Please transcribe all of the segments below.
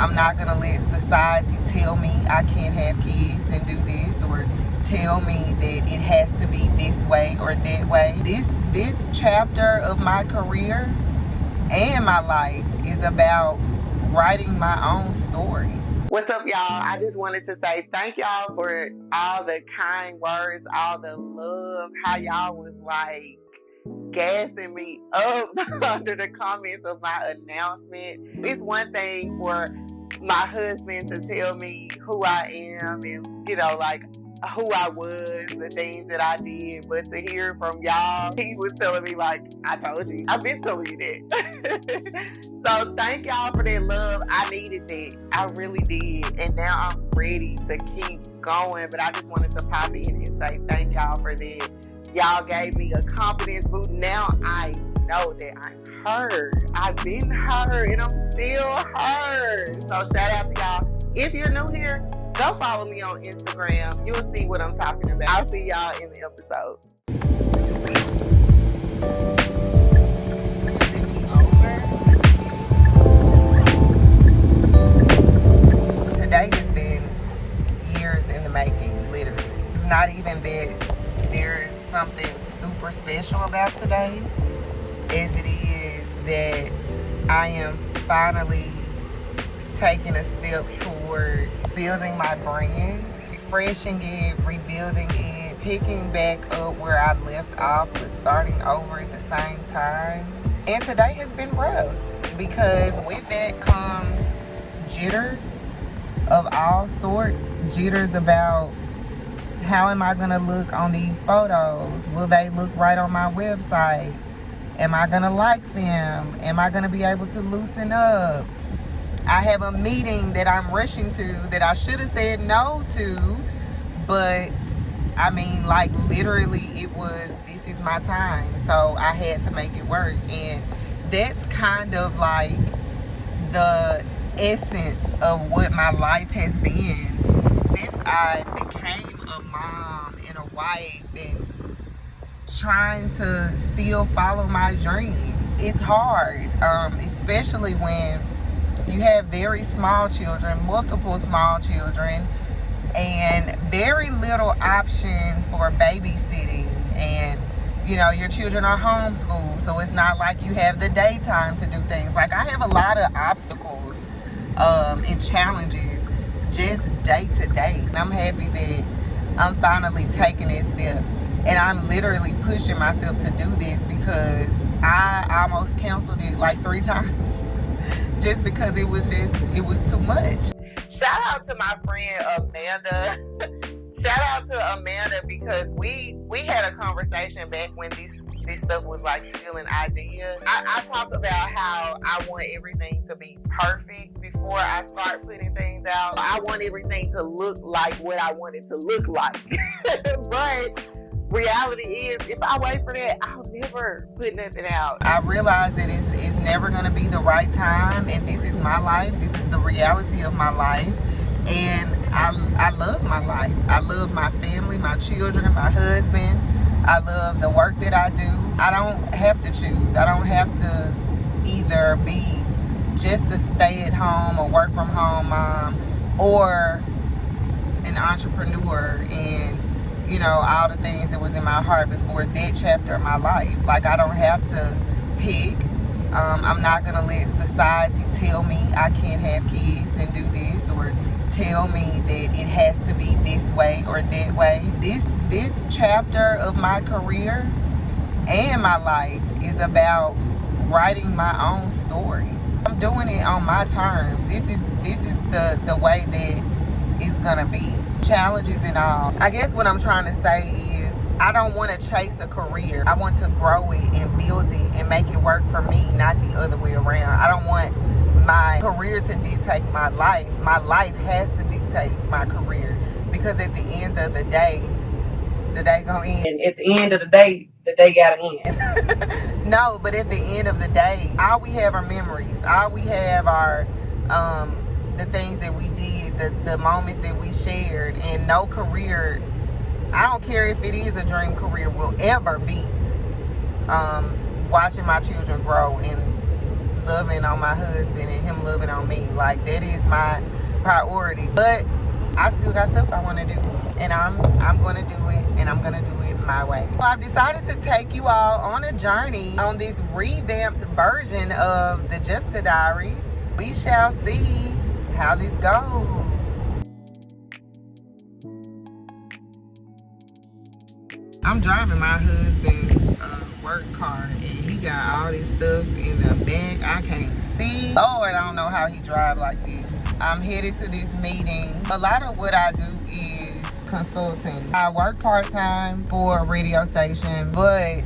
I'm not gonna let society tell me I can't have kids and do this, or tell me that it has to be this way or that way. This chapter of my career and my life is about writing my own story. What's up, y'all? I just wanted to say thank y'all for all the kind words, all the love, how y'all was like gassing me up under the comments of my announcement. It's one thing for my husband to tell me who I am and, you know, like who I was, the things that I did, but to hear from y'all, he was telling me like, I told you, I've been telling you that. So thank y'all for that love. I needed that. I really did. And now I'm ready to keep going, but I just wanted to pop in and say thank y'all for that. Y'all gave me a confidence boost. Now I know that I'm heard. I've been heard and I'm still heard. So shout out to y'all. If you're new here, go follow me on Instagram. You'll see what I'm talking about. I'll see y'all in the episode. Today has been years in the making, literally. It's not even that there's something super special about today, as it is that I am finally taking a step toward building my brand, refreshing it, rebuilding it, picking back up where I left off, but starting over at the same time. And today has been rough because with that comes jitters of all sorts. Jitters about how am I gonna look on these photos? Will they look right on my website? Am I gonna like them? Am I gonna be able to loosen up? I have a meeting that I'm rushing to that I should have said no to, but I mean, like literally it was, this is my time. So I had to make it work. And that's kind of like the essence of what my life has been since I became a mom and a wife and trying to still follow my dreams. It's hard, especially when you have very small children, multiple small children, and very little options for babysitting. And, you know, your children are homeschooled, so it's not like you have the daytime to do things. Like, I have a lot of obstacles and challenges just day to day. And I'm happy that I'm finally taking this step. And I'm literally pushing myself to do this because I almost canceled it like 3 times. Just because it was too much. Shout out to my friend Amanda. Shout out to Amanda because we had a conversation back when this stuff was like still an idea. I talk about how I want everything to be perfect before I start putting things out. I want everything to look like what I want it to look like. But reality is, if I wait for that, I'll never put nothing out. I realize that it's never going to be the right time, and this is my life. This is the reality of my life, and I love my life. I love my family, my children, my husband. I love the work that I do. I don't have to choose. I don't have to either be just a stay-at-home or work from home mom or an entrepreneur and, you know, all the things that was in my heart before that chapter of my life. Like, I don't have to pick. I'm not going to let society tell me I can't have kids and do this, or tell me that it has to be this way or that way. This chapter of my career and my life is about writing my own story. I'm doing it on my terms. This is the way that it's going to be. Challenges and all. I guess what I'm trying to say is I don't want to chase a career. I want to grow it and build it and make it work for me, not the other way around. I don't want my career to dictate my life. My life has to dictate my career, because at the end of the day gonna end. And at the end of the day gotta end. No, but at the end of the day, all we have are memories. All we have are the things that we did, the moments that we shared, and no career, I don't care if it is a dream career, will ever beat watching my children grow and loving on my husband and him loving on me. Like, that is my priority. But I still got stuff I want to do, and I'm going to do it, and I'm going to do it my way. So I've decided to take you all on a journey on this revamped version of the Jessica Diaries. We shall see how this goes. I'm driving my husband's work car, and he got all this stuff in the back I can't see. Lord, I don't know how he drives like this. I'm headed to this meeting. A lot of what I do is consulting. I work part-time for a radio station, but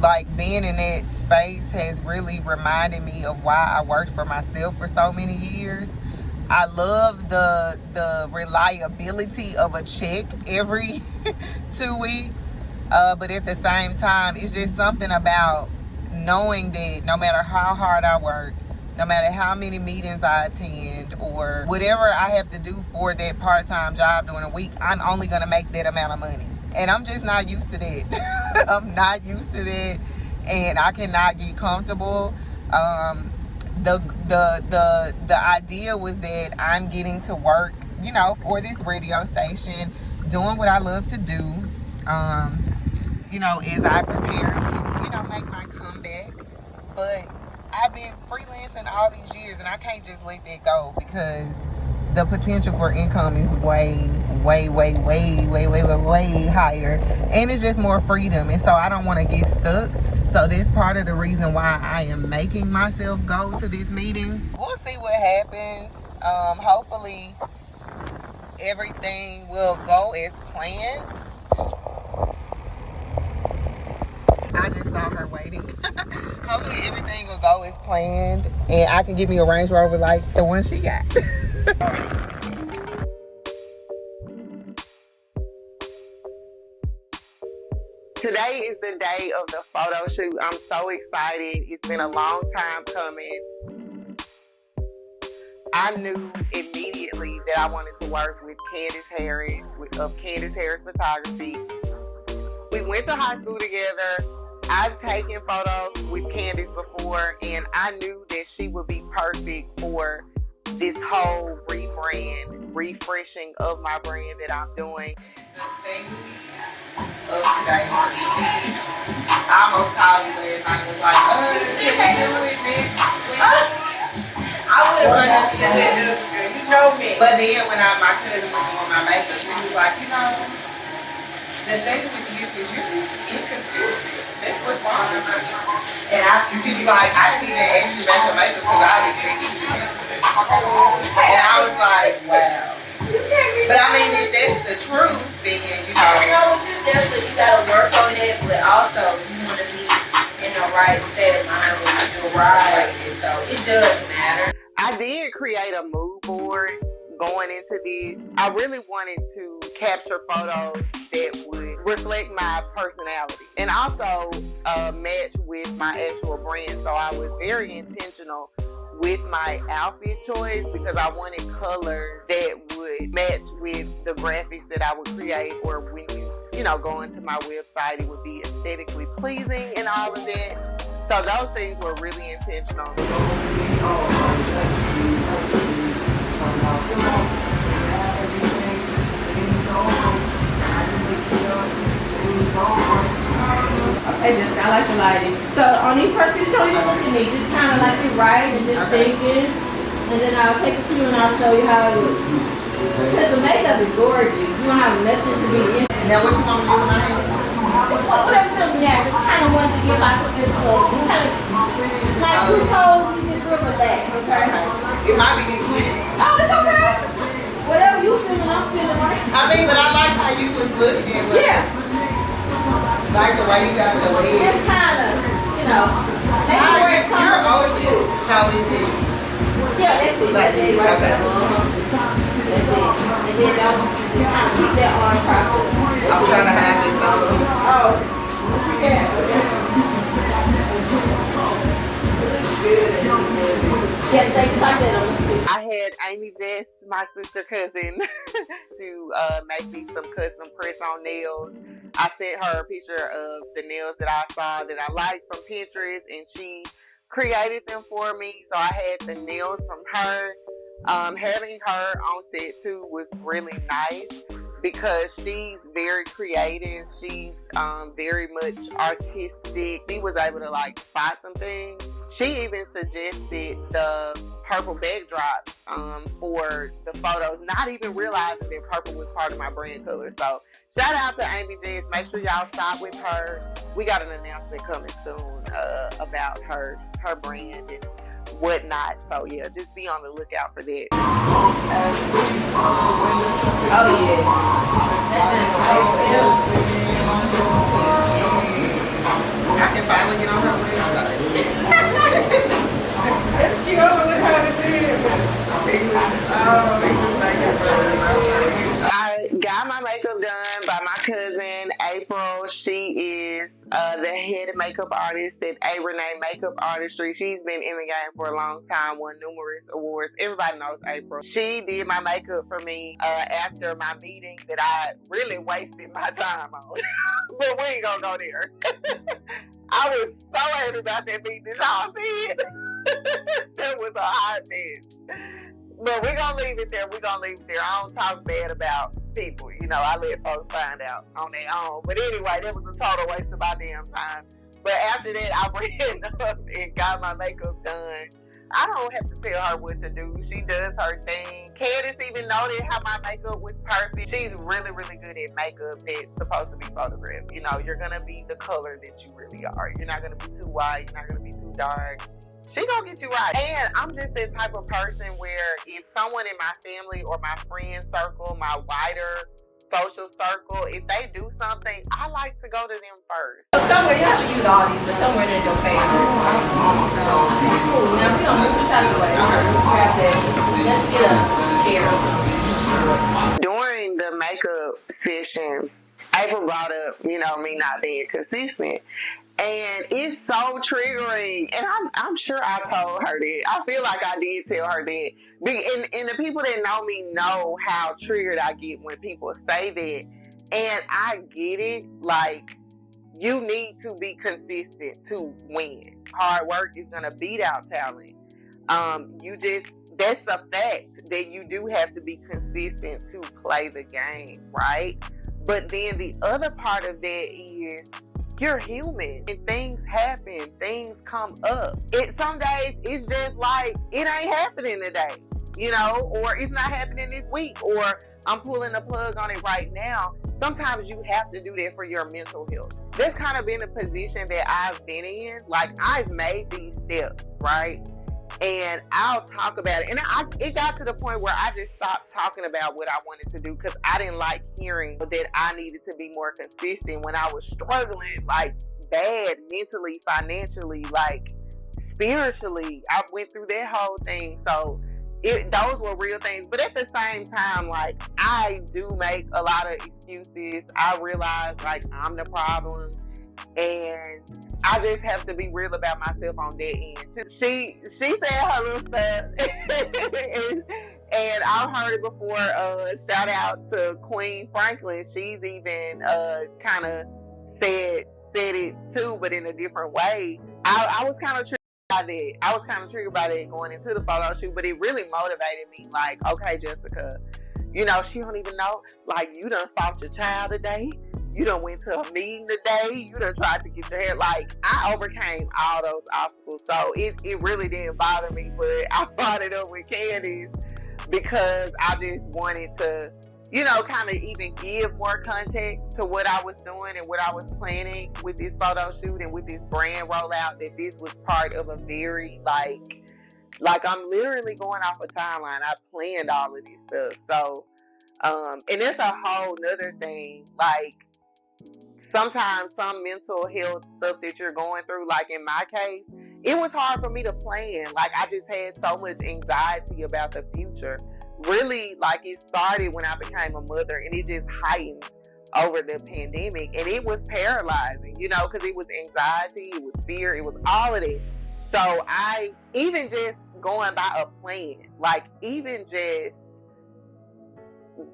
like being in that space has really reminded me of why I worked for myself for so many years. I love the reliability of a check every 2 weeks. But at the same time, it's just something about knowing that no matter how hard I work, no matter how many meetings I attend, or whatever I have to do for that part-time job during a week, I'm only going to make that amount of money. And I'm just not used to that. I'm not used to that, and I cannot get comfortable. The idea was that I'm getting to work, you know, for this radio station, doing what I love to do. You know, as I prepare to, you know, make my comeback. But I've been freelancing all these years, and I can't just let that go, because the potential for income is way higher. And it's just more freedom. And so I don't want to get stuck. So that's part of the reason why I am making myself go to this meeting. We'll see what happens. Hopefully everything will go as planned. I just saw her waiting. Hopefully everything will go as planned, and I can get me a Range Rover like the one she got. Today is the day of the photo shoot. I'm so excited. It's been a long time coming. I knew immediately that I wanted to work with Candace Harris, of Candace Harris Photography. We went to high school together. I've taken photos with Candace before, and I knew that she would be perfect for this whole rebrand, refreshing of my brand that I'm doing. The thing of today, I almost called you last night and was like, can we do it, bitch? I would have understood that, Jessica. You know me. But then when my cousin was doing my makeup, she was like, you know, the thing with you is you're just inconsistent. That's what's wrong with me. And she was like, I didn't even ask you about your makeup because I expected you to answer it. And I was like, wow. But I mean, if that's the truth, then, you know. You know what you definitely, you got to work on it, but also you want to be in the right state of mind when you do right. So it does matter. I did create a mood board going into this. I really wanted to capture photos that would reflect my personality and also match with my actual brand. So I was very intentional with my outfit choice because I wanted colors that would match with the graphics that I would create, or when you know, go into my website, it would be aesthetically pleasing and all of that. So those things were really intentional. Okay, just I like the lighting. So on these first two, don't even look at me. Just kind of like it right and just thinking. And then I'll take a few and I'll show you how it looks. Because the makeup is gorgeous. You don't have nothing to be in. Now what you want to do with my hair? Just whatever feels natural. Just kind of wanted to give like this look. You kind of, it's like two poles, you just real relax, okay? It might be this chick. Oh, it's okay. Whatever you feeling, I'm feeling right. I mean, but I like how you was looking. Yeah. Like the way you got your legs. Just kind of, you know, maybe where it's coming You're from you. How is it? Yeah, that's it. Like That's it right there. That's it. And then don't just kind of keep that arm proper. I'm trying to hide this thumb. Oh, yeah. Yes, they just like that on the suit. I had Amy Jess, my sister cousin, to make me some custom press-on nails. I sent her a picture of the nails that I saw that I liked from Pinterest, and she created them for me. So I had the nails from her. Having her on set too was really nice because she's very creative. She's very much artistic. She was able to like spot some things. She even suggested the purple backdrop for the photos, not even realizing that purple was part of my brand color. So shout out to Amy Jess. Make sure y'all shop with her. We got an announcement coming soon about her brand and whatnot. So yeah, just be on the lookout for that. Oh yeah. I can finally get on her website. You know what kind of thing? I got my makeup done by my cousin April. She is the head makeup artist at A. Renee Makeup Artistry. She's been in the game for a long time, won numerous awards. Everybody knows April. She did my makeup for me after my meeting that I really wasted my time on. But we ain't gonna go there. I was so happy about that meeting. Did y'all see it? That was a hot mess. But we're going to leave it there. I don't talk bad about people. You know, I let folks find out on their own. But anyway, that was a total waste of my damn time. But after that, I ran up and got my makeup done. I don't have to tell her what to do. She does her thing. Candace even noted how my makeup was perfect. She's really, really good at makeup that's supposed to be photographed. You know, you're going to be the color that you really are. You're not going to be too white. You're not going to be too dark. She gonna get you right. And I'm just that type of person where if someone in my family or my friend circle, my wider social circle, if they do something, I like to go to them first. So somewhere, you have to use all these, but somewhere there's your favorite. Cool. Now we gonna move this out of the way. Grab that. Let's get a chair or something. During the makeup session, April brought up, me not being consistent. And it's so triggering. And I'm sure I told her that. I feel like I did tell her that. And the people that know me know how triggered I get when people say that. And I get it. Like, you need to be consistent to win. Hard work is going to beat out talent. That's a fact that you do have to be consistent to play the game, right? But then the other part of that is, you're human and things happen, things come up. Some days it's just like, it ain't happening today, or it's not happening this week, or I'm pulling the plug on it right now. Sometimes you have to do that for your mental health. That's kind of been a position that I've been in. Like, I've made these steps, right? And I'll talk about it. And it got to the point where I just stopped talking about what I wanted to do because I didn't like hearing that I needed to be more consistent when I was struggling, like, bad mentally, financially, like, spiritually. I went through that whole thing. So those were real things. But at the same time, like, I do make a lot of excuses. I realize, like, I'm the problem. And I just have to be real about myself on that end too. She said her little stuff, and I've heard it before. Shout out to Queen Franklin. She's even kind of said it too, but in a different way. I was kind of triggered by that. I was kind of triggered by that going into the photo shoot, but it really motivated me. Like, okay, Jessica, she don't even know. Like, you done fought your child today. You done went to a meeting today. You done tried to get your hair. Like, I overcame all those obstacles. So it really didn't bother me. But I brought it up with Candace because I just wanted to, kind of even give more context to what I was doing and what I was planning with this photo shoot and with this brand rollout, that this was part of a very, like I'm literally going off a timeline. I planned all of this stuff. So, and it's a whole nother thing. Like, sometimes some mental health stuff that you're going through, like in my case, it was hard for me to plan. Like, I just had so much anxiety about the future. Really, like, it started when I became a mother, and it just heightened over the pandemic, and it was paralyzing, because it was anxiety, it was fear, it was all of it. So I, even just going by a plan, like, even just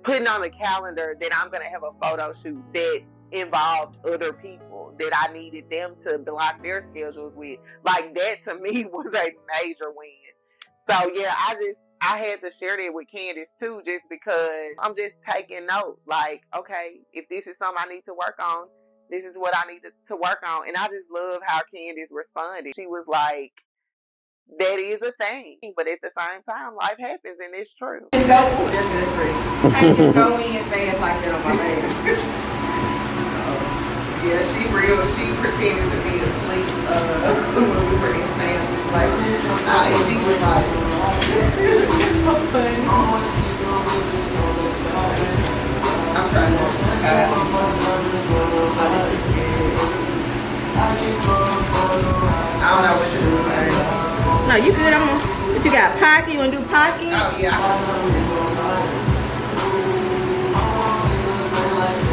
putting on the calendar that I'm going to have a photo shoot that involved other people, that I needed them to block their schedules with. Like, that to me was a major win. So yeah, I had to share that with Candace too, just because I'm just taking note. Like, okay, if this is something I need to work on, this is what I need to work on. And I just love how Candace responded. She was like, that is a thing, but at the same time, life happens, and it's true. Just go, that's free. Can't just go in fast like that on my leg. Yeah, she pretended to be asleep when we were in Sam's. Like, and she was like, so funny. I'm trying to I don't know what to do, man. No, you good. What you got? Pocket? You want to do pocket? Oh, yeah.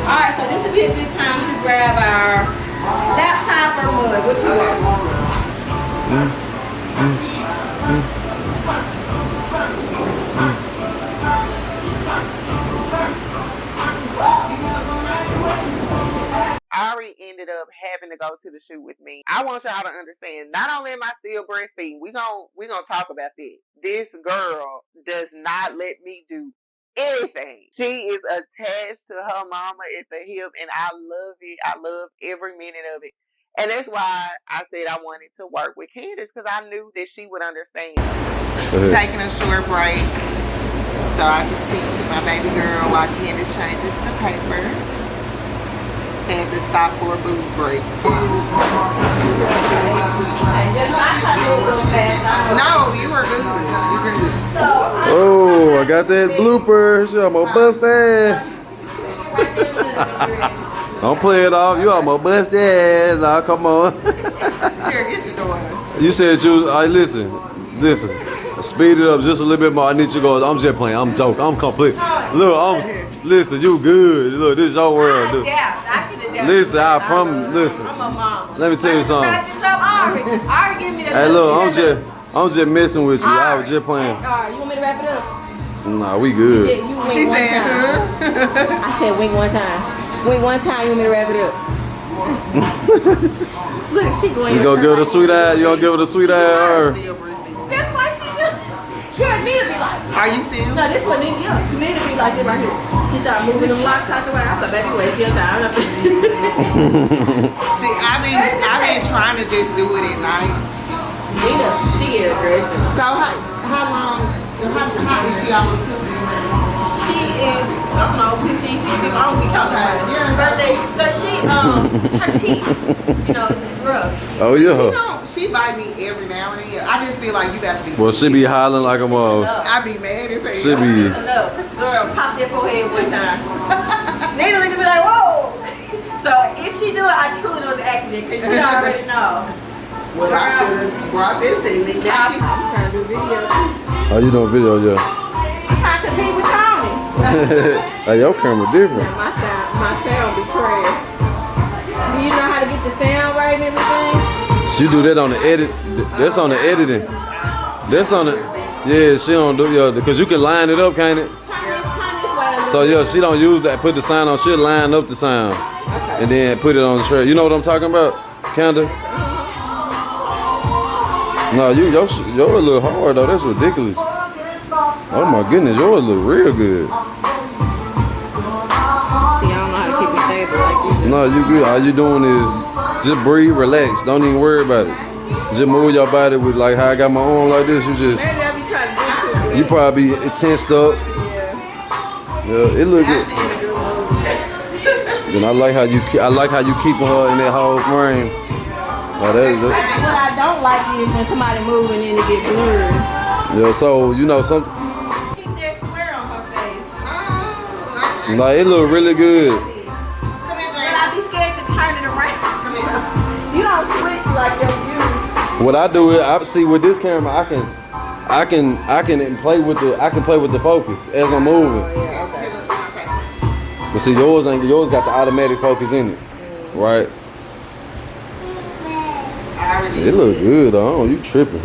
Alright, so this would be a good time to grab our laptop or mug. What you want? Ari ended up having to go to the shoot with me. I want y'all to understand, not only am I still breastfeeding, we gonna talk about that. This girl does not let me do anything. She is attached to her mama at the hip, and I love it. I love every minute of it. And that's why I said I wanted to work with Candace, because I knew that she would understand. Taking a short break so I can tend to my baby girl while Candace changes the paper. Had to stop for a booze break. No, you were good. You were good. Oh, I got that blooper. She almost busted. Don't play it off. You almost busted. Now, come on. Here, get your daughter. You said you was, listen. Speed it up just a little bit more. I need you to go. I'm just playing. I'm joking. I'm complete. Look, listen, you good. Look, this is your world. Dude. Listen, I promise. Listen. I'm a mom. Let me tell you something. Hey, look, I'm just messing with you. I was just playing. Alright, you want me to wrap it up? Nah, we good. She said, I said wink one time. Wink one time, you want me to wrap it up? Look, she going. You gonna give it a sweet eye? You gonna give it a sweet eye? That's why she do. Girl, need to be like. Are you still? No, this one need you need to be like this right here. She started moving them locks out the way. I thought, baby, waste your time. I've been trying to just do it at night. Nina, she is aggressive. So how long? How is she almost 2? She is, I don't know, 15, 16. I don't be counting her birthday. So she, her teeth, you know, it's rough. Oh yeah. She bite me every now and then. I just feel like you got to be. Well, she be hollering like a mother. I be mad as hell. She be. Girl, pop that forehead one time. Nina look at me like, whoa. So if she do it, I truly know it's an accident because she already know. Well, I should have brought this to me. I'm trying to do video. How you doing video, yeah? I'm trying to compete with Tommy. Hey, your camera different. My sound be trash. Do you know how to get the sound right and everything? She do that on the edit. That's on the editing. That's on the. Yeah, she don't do because you can line it up, can't it? So yeah, she don't use that. Put the sound on. She'll line up the sound, and then put it on the track. You know what I'm talking about, kinda? No, yours a little hard though. That's ridiculous. Oh my goodness, yours look real good. See, I don't know how to keep it stable like you do. No, you good. All you doing is just breathe, relax. Don't even worry about it. Just move your body with like how I got my arm like this. You just. Maybe I be trying to do too. You probably be tensed up. Yeah, it look good. Then I like how you keeping her in that whole frame. What I don't like is when somebody moving and it get blurred. Yeah, so you know some. Keep that square on her face. Like it look really good. But I be scared to turn it around. You don't switch like your view. What I do is I see with this camera I can play with the focus as I'm moving. Yeah, okay. But see yours got the automatic focus in it, right? It look good though. You tripping?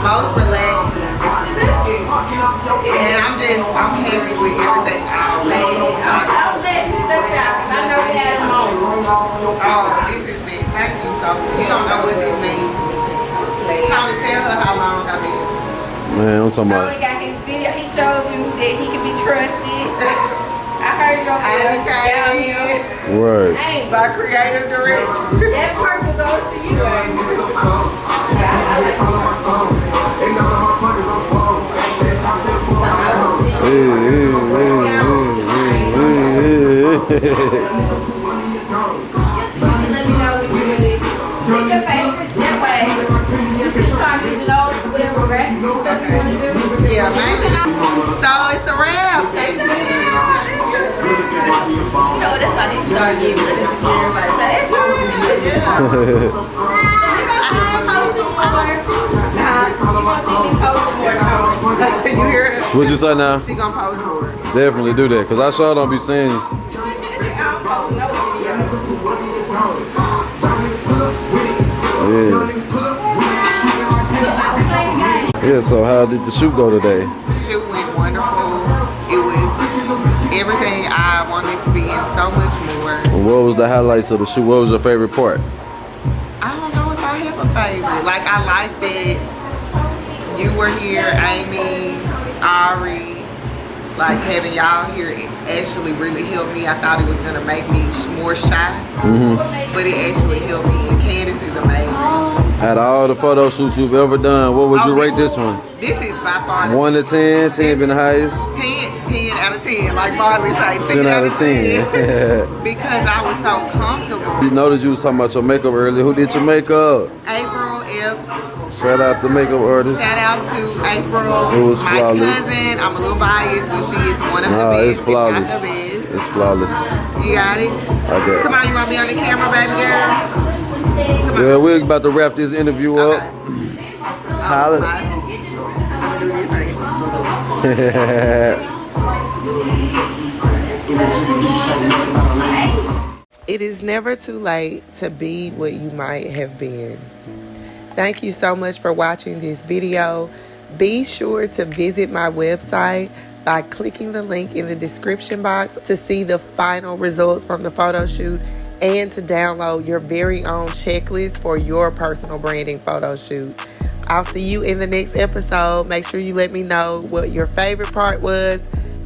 most relaxed. And I'm happy with everything I made. I'm glad you stuck it out because I know we had a moment. Oh, this is big. Thank you so much. You don't know what this means to me. Tony, tell her how long I've been. Man, I'm talking about. Tony got his video. He showed you that he can be trusted. I heard your voice down here. Word. Hey, My creative director. that purple goes to you. Just let me know when you're ready. Pick your favorites that way. You can start using those for whatever rap stuff you want to do. Yeah, mainly. So it's a wrap. Thank you. You know what? That's why I need to start giving it to everybody. So it's a wrap. You're going to see me posting more. You're going to see me posting more. You hear her? What you say now? She gonna post for it. Definitely do that, cause I sure don't be seeing you. Yeah, so how did the shoot go today? The shoot went wonderful. It was everything I wanted it to be and so much more. What was the highlights of the shoot? What was your favorite part? I don't know if I have a favorite. Like, I like that you were here, Amy, Ari. Like, having y'all here actually really helped me. I thought it was gonna make me more shy, but it actually helped me. And Candace is amazing. Out of all the photo shoots you've ever done, what would you rate this one? This is by far the 1 to 10, 10 being the highest? 10 out of 10, like Marley say, 10 out of 10. Because I was so comfortable. You noticed you was talking about your makeup earlier. Who did your makeup? April Epps. Shout out the makeup artist. Shout out to April. It was my flawless. cousin. I'm a little biased, but she is one of the Nah, best. it's flawless. If not the best. It's flawless. You got it? Okay. Come on, you want to be on the camera, baby girl? Come Well, we're about to wrap this interview up. Holla. It is never too late to be what you might have been. Thank you so much for watching this video. Be sure to visit my website by clicking the link in the description box to see the final results from the photo shoot and to download your very own checklist for your personal branding photo shoot. I'll see you in the next episode. Make sure you let me know what your favorite part was.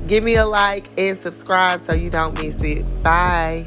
Give me a like and subscribe so you don't miss it. Bye.